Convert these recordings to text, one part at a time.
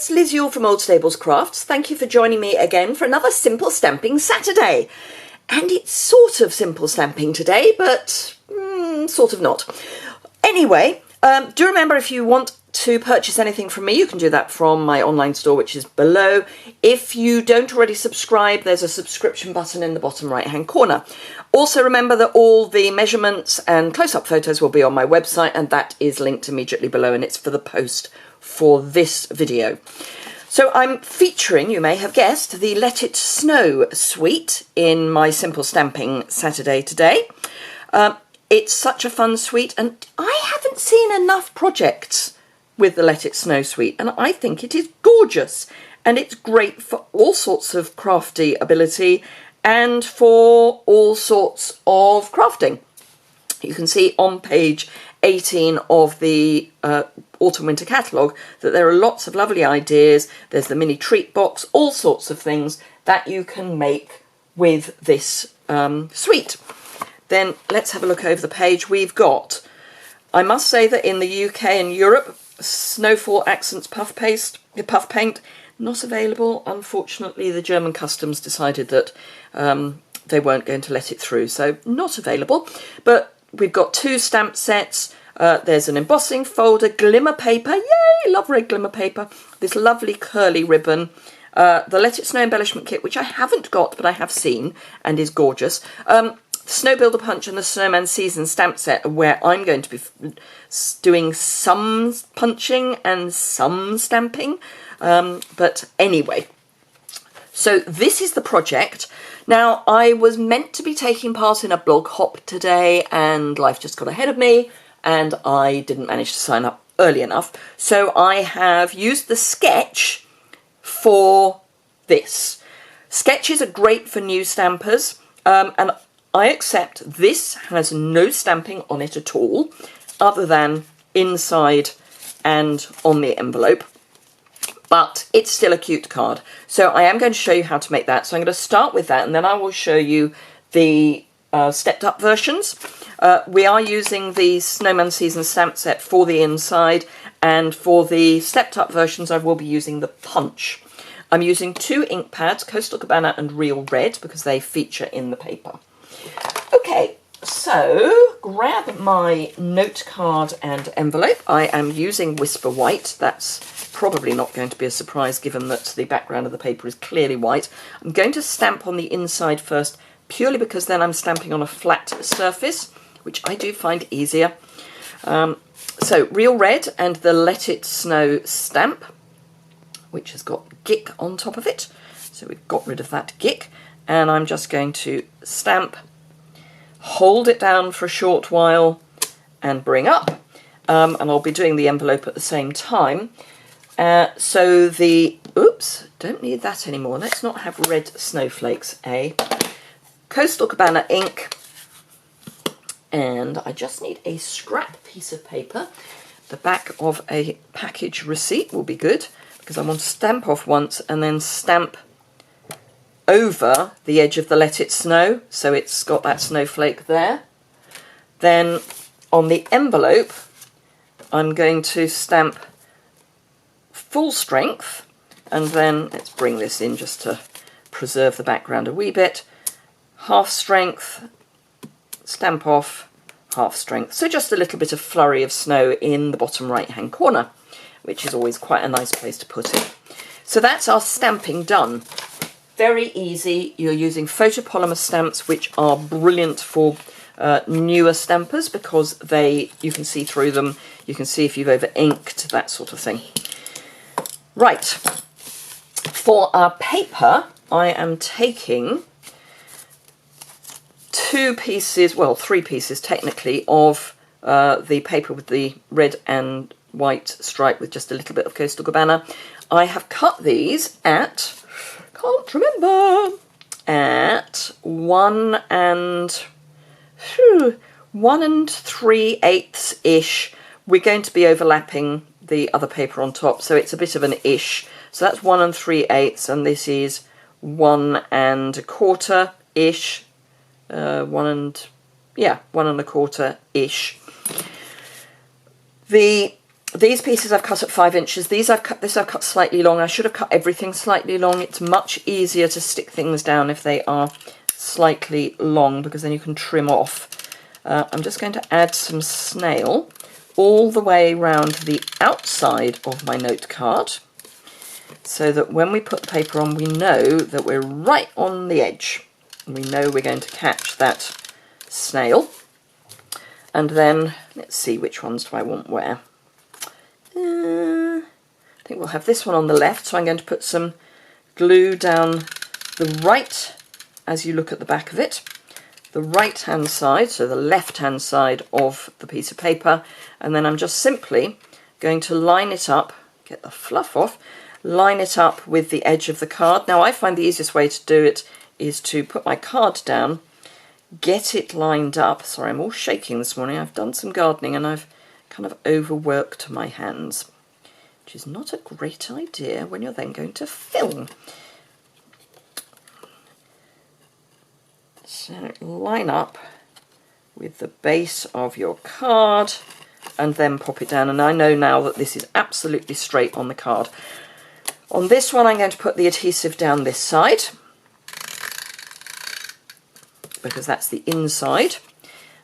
it's Liz Yuille from Old Stables Crafts. Thank you for joining me again for another Simple Stamping Saturday. And it's sort of simple stamping today, but sort of not. Anyway, do remember if you want to purchase anything from me, you can do that from my online store, which is below. If you don't already subscribe, there's a subscription button in the bottom right-hand corner. Also remember that all the measurements and close-up photos will be on my website, and that is linked immediately below, and it's for the post for this video. So I'm featuring, you may have guessed, the Let It Snow suite in my Simple Stamping Saturday today. It's such a fun suite, and I haven't seen enough projects with the Let It Snow suite, and I think it is gorgeous, and it's great for all sorts of crafty ability and for all sorts of crafting. You can see on page 18 of the Autumn Winter catalogue that there are lots of lovely ideas. There's the mini treat box, all sorts of things that you can make with this suite. Then let's have a look over the page. We've got, I must say that in the UK and Europe, Snowfall Accents puff paint, not available. Unfortunately, the German customs decided that they weren't going to let it through, so not available. But we've got 2 stamp sets. There's an embossing folder, glimmer paper. Yay, love red glimmer paper. This lovely curly ribbon. The Let It Snow embellishment kit, which I haven't got, but I have seen and is gorgeous. The Snow Builder Punch and the Snowman Season stamp set are where I'm going to be doing some punching and some stamping. But anyway, so this is the project. Now, I was meant to be taking part in a blog hop today, and life just got ahead of me, and I didn't manage to sign up early enough. So I have used the sketch for this. Sketches are great for new stampers, and I accept this has no stamping on it at all, other than inside and on the envelope. But it's still a cute card. So I am going to show you how to make that. So I'm going to start with that, and then I will show you the stepped up versions. We are using the Snowman Season stamp set for the inside, and for the stepped up versions I will be using the punch. I'm using 2 ink pads, Coastal Cabana and Real Red, because they feature in the paper. Okay, so grab my note card and envelope. I am using Whisper White. That's probably not going to be a surprise given that the background of the paper is clearly white. I'm going to stamp on the inside first, purely because then I'm stamping on a flat surface, which I do find easier. So Real Red and the Let It Snow stamp, which has got gick on top of it. So we've got rid of that gick, and I'm just going to stamp, hold it down for a short while and bring up, and I'll be doing the envelope at the same time. So the, oops, don't need that anymore. Let's not have red snowflakes, Coastal Cabana ink, and I just need a scrap piece of paper. The back of a package receipt will be good, because I want to stamp off once and then stamp over the edge of the Let It Snow, so it's got that snowflake there. Then on the envelope, I'm going to stamp full strength, and then let's bring this in just to preserve the background a wee bit. Half strength, stamp off, half strength. So just a little bit of flurry of snow in the bottom right hand corner, which is always quite a nice place to put it. So that's our stamping done. Very easy. You're using photopolymer stamps, which are brilliant for newer stampers, because you can see through them. You can see if you've over inked, that sort of thing. Right, for our paper, I am taking 2 pieces, well, 3 pieces technically, of the paper with the red and white stripe with just a little bit of Coastal Cabana. I have cut these at, can't remember, at 1 3/8-ish. We're going to be overlapping the other paper on top, so it's a bit of an ish. So that's 1 3/8, and this is 1 1/4-ish. 1 1/4-ish. The These pieces I've cut at 5 inches. This I've cut slightly long. I should have cut everything slightly long. It's much easier to stick things down if they are slightly long, because then you can trim off. I'm just going to add some snail all the way around the outside of my note card, so that when we put the paper on, we know that we're right on the edge. We know we're going to catch that snail. And then, let's see, which ones do I want where? I think we'll have this one on the left, so I'm going to put some glue down the right, as you look at the back of it, the right-hand side, so the left-hand side of the piece of paper, and then I'm just simply going to line it up, get the fluff off, line it up with the edge of the card. Now I find the easiest way to do it is to put my card down, get it lined up. Sorry, I'm all shaking this morning. I've done some gardening and I've kind of overworked my hands, which is not a great idea when you're then going to film. So line up with the base of your card and then pop it down. And I know now that this is absolutely straight on the card. On this one, I'm going to put the adhesive down this side, because that's the inside.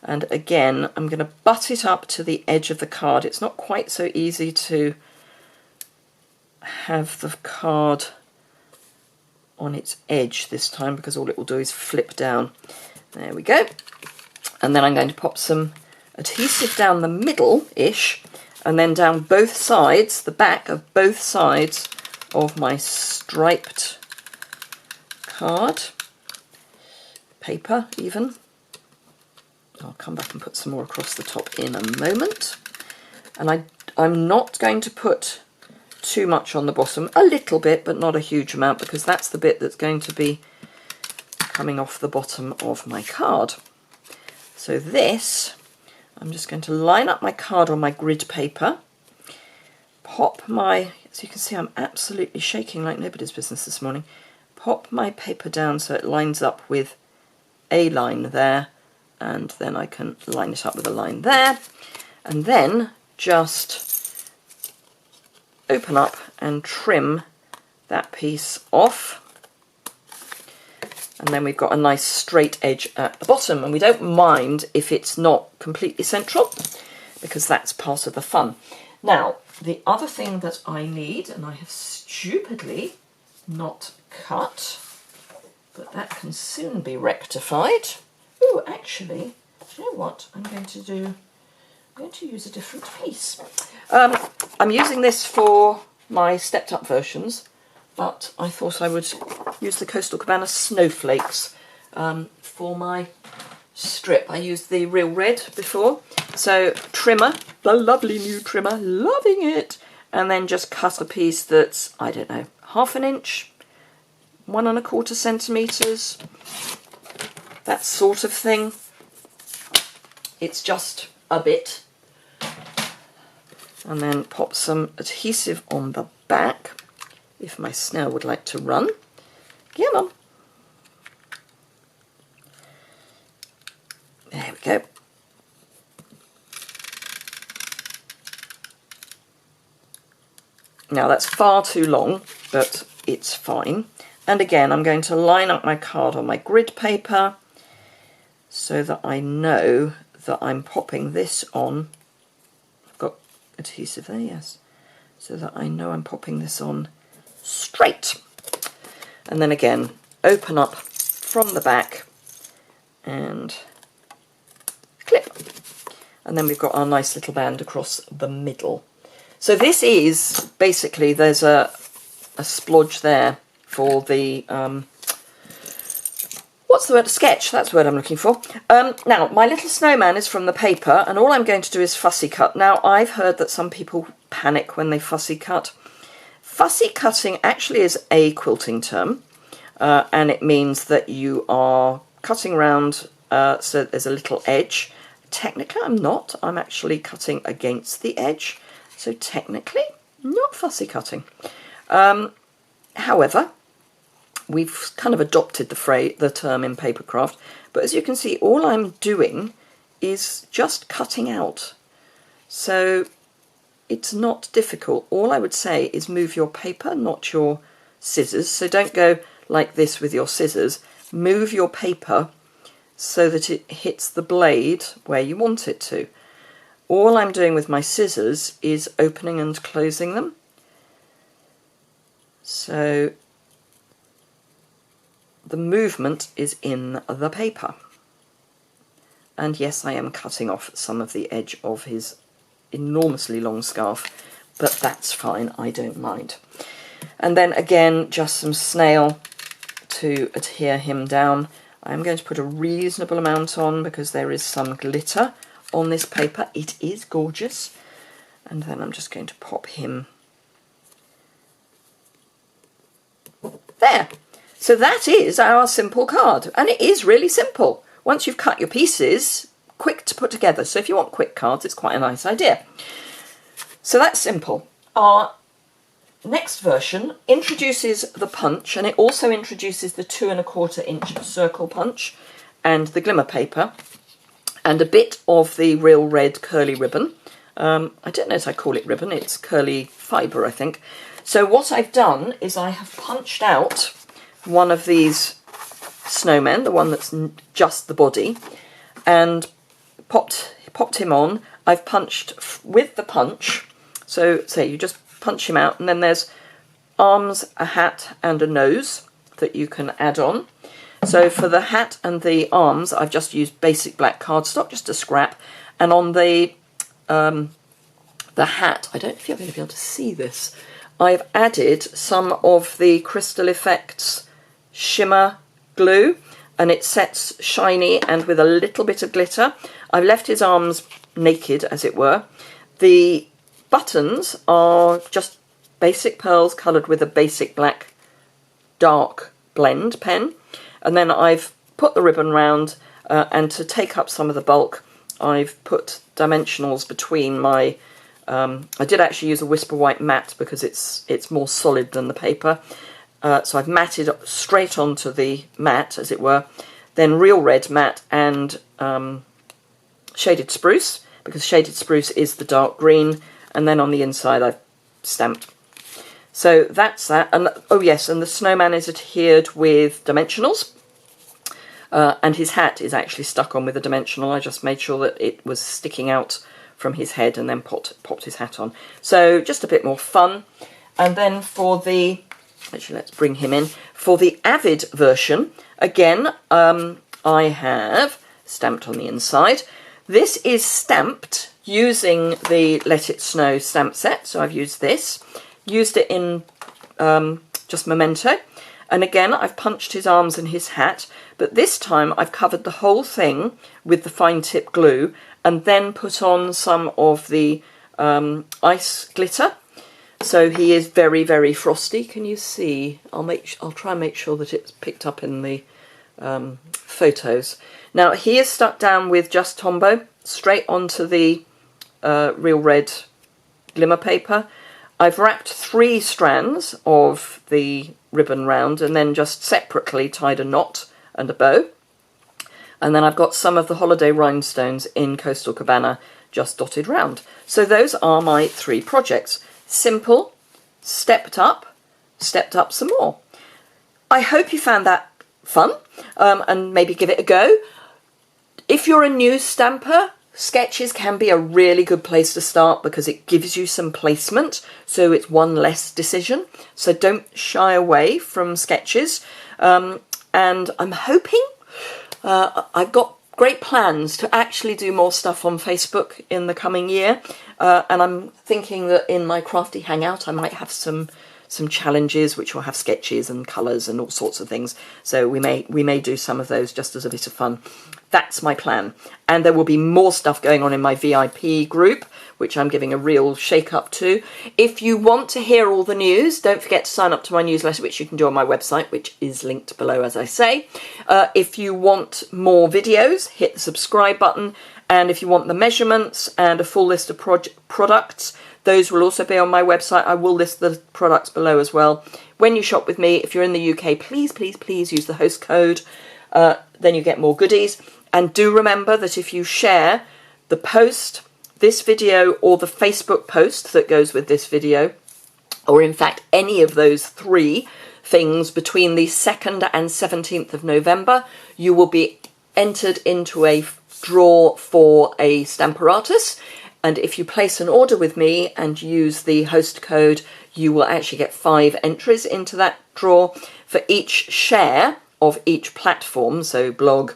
And again, I'm going to butt it up to the edge of the card. It's not quite so easy to have the card on its edge this time, because all it will do is flip down. There we go. And then I'm going to pop some adhesive down the middle-ish, and then down both sides, the back of both sides of my striped card, paper even. I'll come back and put some more across the top in a moment. And I'm not going to put too much on the bottom, a little bit, but not a huge amount, because that's the bit that's going to be coming off the bottom of my card. So this, I'm just going to line up my card on my grid paper, pop my, as you can see, I'm absolutely shaking like nobody's business this morning, pop my paper down so it lines up with a line there, and then I can line it up with a line there, and then just open up and trim that piece off, and then we've got a nice straight edge at the bottom. And we don't mind if it's not completely central, because that's part of the fun. Now, the other thing that I need, and I have stupidly not cut, but that can soon be rectified. Oh, actually, do you know what I'm going to do? I'm going to use a different piece. I'm using this for my stepped up versions, but I thought I would use the Coastal Cabana Snowflakes for my strip. I used the Real Red before. So trimmer, the lovely new trimmer, loving it. And then just cut a piece that's, I don't know, 1/2 inch, 1 1/4 centimetres, that sort of thing. It's just a bit. And then pop some adhesive on the back, if my snail would like to run. Come on. There we go. Now that's far too long, but it's fine. And again, I'm going to line up my card on my grid paper so that I know that I'm popping this on. I've got adhesive there, yes. So that I know I'm popping this on straight. And then again, open up from the back and clip. And then we've got our nice little band across the middle. So this is basically, there's a splodge there for the, what's the word, a sketch, that's the word I'm looking for. Now, my little snowman is from the paper, and all I'm going to do is fussy cut. Now, I've heard that some people panic when they fussy cut. Fussy cutting actually is a quilting term, and it means that you are cutting around, so there's a little edge. Technically, I'm not. I'm actually cutting against the edge. So technically, not fussy cutting. However, we've kind of adopted the term in papercraft, but as you can see, all I'm doing is just cutting out. So it's not difficult. All I would say is move your paper, not your scissors. So don't go like this with your scissors. Move your paper so that it hits the blade where you want it to. All I'm doing with my scissors is opening and closing them. So the movement is in the paper. And yes, I am cutting off some of the edge of his enormously long scarf, but that's fine, I don't mind. And then again, just some snail to adhere him down. I'm going to put a reasonable amount on because there is some glitter on this paper. It is gorgeous. And then I'm just going to pop him there. So that is our simple card, and it is really simple. Once you've cut your pieces, quick to put together. So if you want quick cards, it's quite a nice idea. So that's simple. Our next version introduces the punch, and it also introduces the 2 1/4 inch circle punch and the glimmer paper and a bit of the real red curly ribbon. I don't know if I call it ribbon, it's curly fibre, I think. So what I've done is I have punched out one of these snowmen, the one that's just the body, and popped him on. I've punched with the punch, so you just punch him out, and then there's arms, a hat and a nose that you can add on. So for the hat and the arms, I've just used basic black cardstock, just a scrap, and on the hat, I don't know if you're going to be able to see this, I've added some of the Crystal Effects shimmer glue, and it sets shiny and with a little bit of glitter. I've left his arms naked, as it were. The buttons are just basic pearls coloured with a basic black dark blend pen, and then I've put the ribbon round, and to take up some of the bulk I've put dimensionals between my I did actually use a Whisper White matte because it's more solid than the paper. So I've matted straight onto the mat, as it were, then real red matte and shaded spruce, because shaded spruce is the dark green, and then on the inside I've stamped. So that's that. And oh yes, and the snowman is adhered with dimensionals, and his hat is actually stuck on with a dimensional. I just made sure that it was sticking out from his head and then popped his hat on. So just a bit more fun. And then for the, actually let's bring him in, for the Avid version, again, I have stamped on the inside. This is stamped using the Let It Snow stamp set, so I've used this. Used it in just Memento. And again, I've punched his arms and his hat, but this time I've covered the whole thing with the fine tip glue and then put on some of the ice glitter. So he is very, very frosty. Can you see? I'll try and make sure that it's picked up in the photos. Now he is stuck down with just Tombow straight onto the real red glimmer paper. I've wrapped 3 strands of the ribbon round and then just separately tied a knot and a bow. And then I've got some of the holiday rhinestones in Coastal Cabana just dotted round. So those are my 3 projects. Simple, stepped up some more. I hope you found that fun, and maybe give it a go. If you're a new stamper, sketches can be a really good place to start because it gives you some placement, so it's one less decision. So don't shy away from sketches. And I'm hoping, I've got great plans to actually do more stuff on Facebook in the coming year. And I'm thinking that in my Crafty Hangout I might have some challenges which will have sketches and colours and all sorts of things. So we may do some of those just as a bit of fun. That's my plan. And there will be more stuff going on in my VIP group, which I'm giving a real shake-up to. If you want to hear all the news, don't forget to sign up to my newsletter, which you can do on my website, which is linked below, as I say. If you want more videos, hit the subscribe button. And if you want the measurements and a full list of products, those will also be on my website. I will list the products below as well. When you shop with me, if you're in the UK, please, please, please use the host code. Then you get more goodies. And do remember that if you share the post, this video or the Facebook post that goes with this video, or in fact any of those 3 things between the 2nd and 17th of November, you will be entered into a draw for a Stamparatus. And if you place an order with me and use the host code, you will actually get 5 entries into that draw. For each share of each platform, so blog,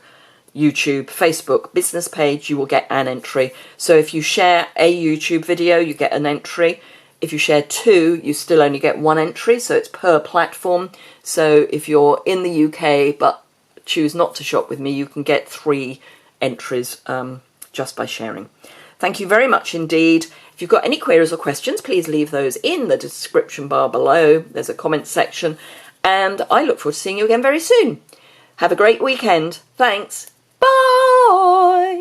YouTube, Facebook, business page, you will get an entry. So if you share a YouTube video, you get an entry. If you share 2, you still only get 1 entry, so it's per platform. So if you're in the UK but choose not to shop with me, you can get 3 entries just by sharing. Thank you very much indeed. If you've got any queries or questions, please leave those in the description bar below. There's a comment section, and I look forward to seeing you again very soon. Have a great weekend. Thanks. Bye.